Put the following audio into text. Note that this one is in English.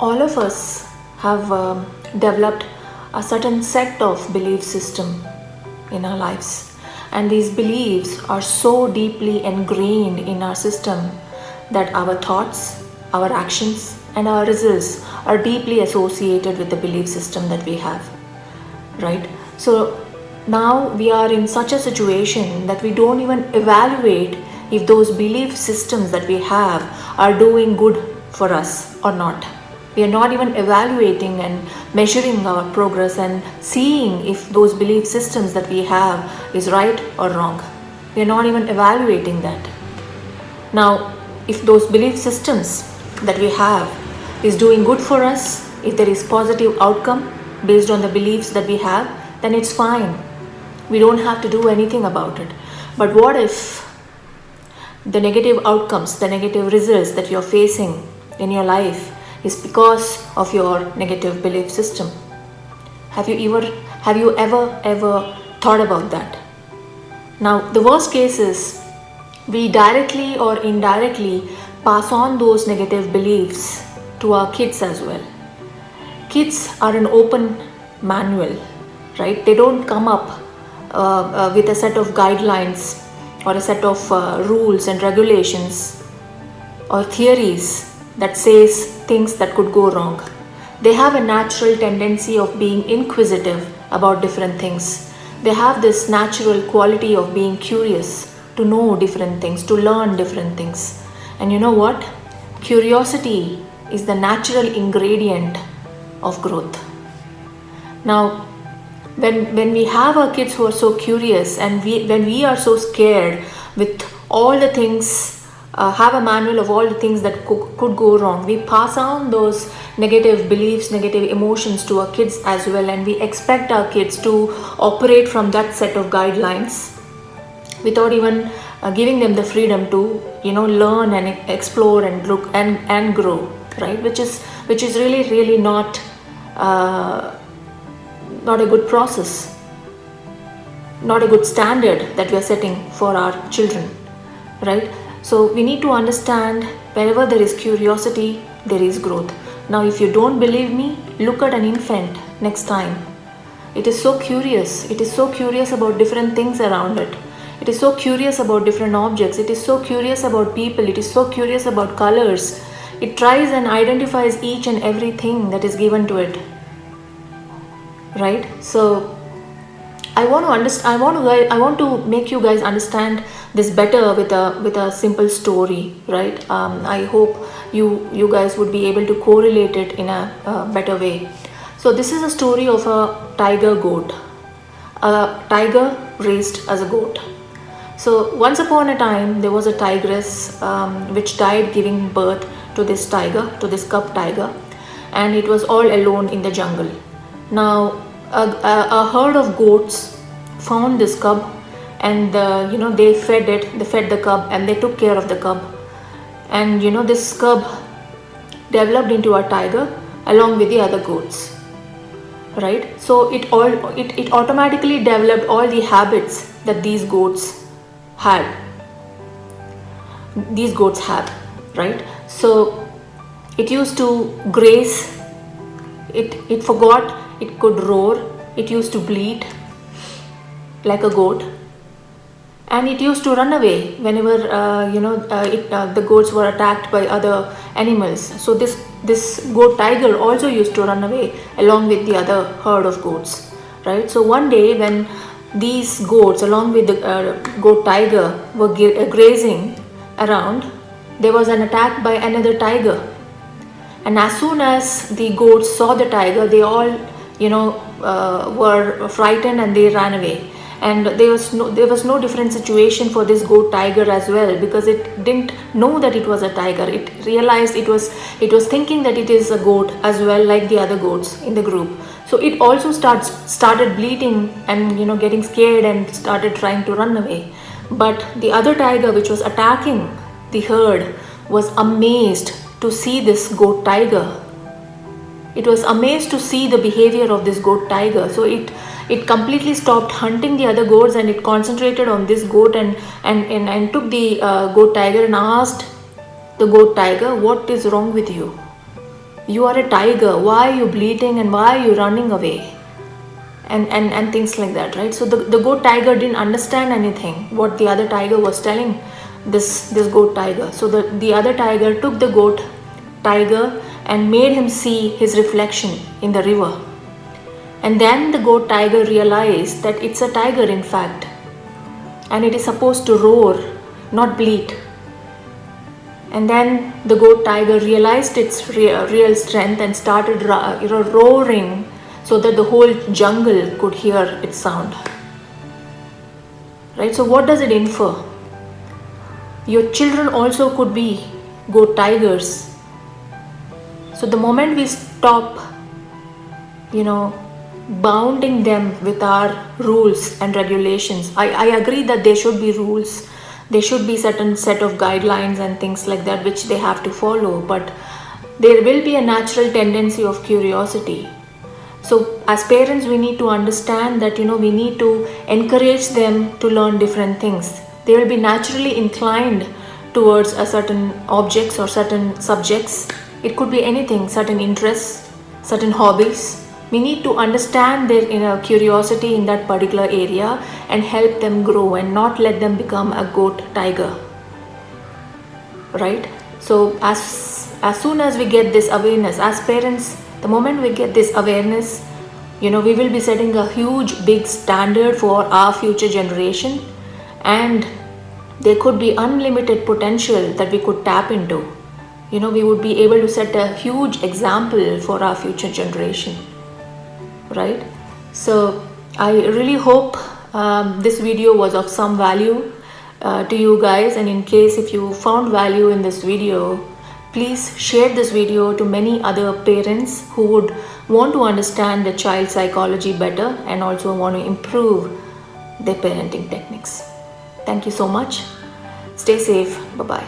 All of us have developed a certain set of belief system in our lives, and these beliefs are so deeply ingrained in our system that our thoughts, our actions, and our results are deeply associated with the belief system that we have, right? So now we are in such a situation that we don't even evaluate if those belief systems that we have are doing good for us or not. We are not even evaluating and measuring our progress and seeing if those belief systems that we have is right or wrong. We are not even evaluating that. Now, if those belief systems that we have is doing good for us, if there is positive outcome based on the beliefs that we have, then it's fine. We don't have to do anything about it. But what if the negative outcomes, the negative results that you're facing in your life is because of your negative belief system? Have you ever thought about that? Now, the worst case is we directly or indirectly pass on those negative beliefs to our kids as well. Kids are an open manual, right? They don't come up with a set of guidelines or a set of rules and regulations or theories that says things that could go wrong. They have a natural tendency of being inquisitive about different things. They have this natural quality of being curious, to know different things, to learn different things. And you know what? Curiosity is the natural ingredient of growth. Now, when we have our kids who are so curious and when we are so scared with all the things, have a manual of all the things that could go wrong, we pass on those negative beliefs, negative emotions to our kids as well, and we expect our kids to operate from that set of guidelines without even giving them the freedom to learn and explore and look and grow, right? Which is really not a good process, not a good standard that we are setting for our children, right? So we need to understand, wherever there is curiosity, there is growth. Now, if you don't believe me, look at an infant next time. It is so curious. It is so curious about different things around it. It is so curious about different objects. It is so curious about people. It is so curious about colors. It tries and identifies each and everything that is given to it, right? So I want to make you guys understand this better with a simple story, right? I hope you guys would be able to correlate it in a better way. So this is a story of a tiger goat, a tiger raised as a goat. So once upon a time, there was a tigress which died giving birth to this tiger, to this cub tiger, and it was all alone in the jungle. Now, a herd of goats found this cub, and they fed the cub, and they took care of the cub. And this cub developed into a tiger along with the other goats, right? So it automatically developed all the habits that these goats have, right? So it used to graze, it forgot it could roar, it used to bleat like a goat, and it used to run away whenever the goats were attacked by other animals. So this goat tiger also used to run away along with the other herd of goats, right? So one day, when these goats along with the goat tiger were grazing around, there was an attack by another tiger. And as soon as the goats saw the tiger, they all were frightened and they ran away. And there was no different situation for this goat tiger as well, because it didn't know that it was a tiger. It realized it was thinking that it is a goat as well, like the other goats in the group. So it also started bleating and getting scared and started trying to run away. But the other tiger, which was attacking the herd, was amazed to see this goat tiger. It was amazed to see the behavior of this goat tiger. So it completely stopped hunting the other goats, and it concentrated on this goat and took the goat tiger and asked the goat tiger, "What is wrong with you? you are a tiger, why are you bleating and why are you running away? And things like that, right? So the goat tiger didn't understand anything what the other tiger was telling this goat tiger. So the other tiger took the goat tiger and made him see his reflection in the river. And then the goat tiger realized that it's a tiger in fact, and it is supposed to roar, not bleat. And then the goat tiger realized its real strength and started roaring so that the whole jungle could hear its sound. Right? So what does it infer? Your children also could be goat tigers. So the moment we stop, bounding them with our rules and regulations, I agree that there should be rules, there should be certain set of guidelines and things like that which they have to follow, but there will be a natural tendency of curiosity. So as parents, we need to understand that we need to encourage them to learn different things. They will be naturally inclined towards a certain objects or certain subjects. It could be anything, certain interests, certain hobbies. We need to understand their inner curiosity in that particular area and help them grow and not let them become a goat tiger. Right? So as soon as we get this awareness, as parents, the moment we get this awareness, we will be setting a huge big standard for our future generation, and there could be unlimited potential that we could tap into. We would be able to set a huge example for our future generation. Right? So I really hope this video was of some value to you guys, and in case if you found value in this video, please share this video to many other parents who would want to understand the child psychology better and also want to improve their parenting techniques. Thank you so much. Stay safe. Bye-bye.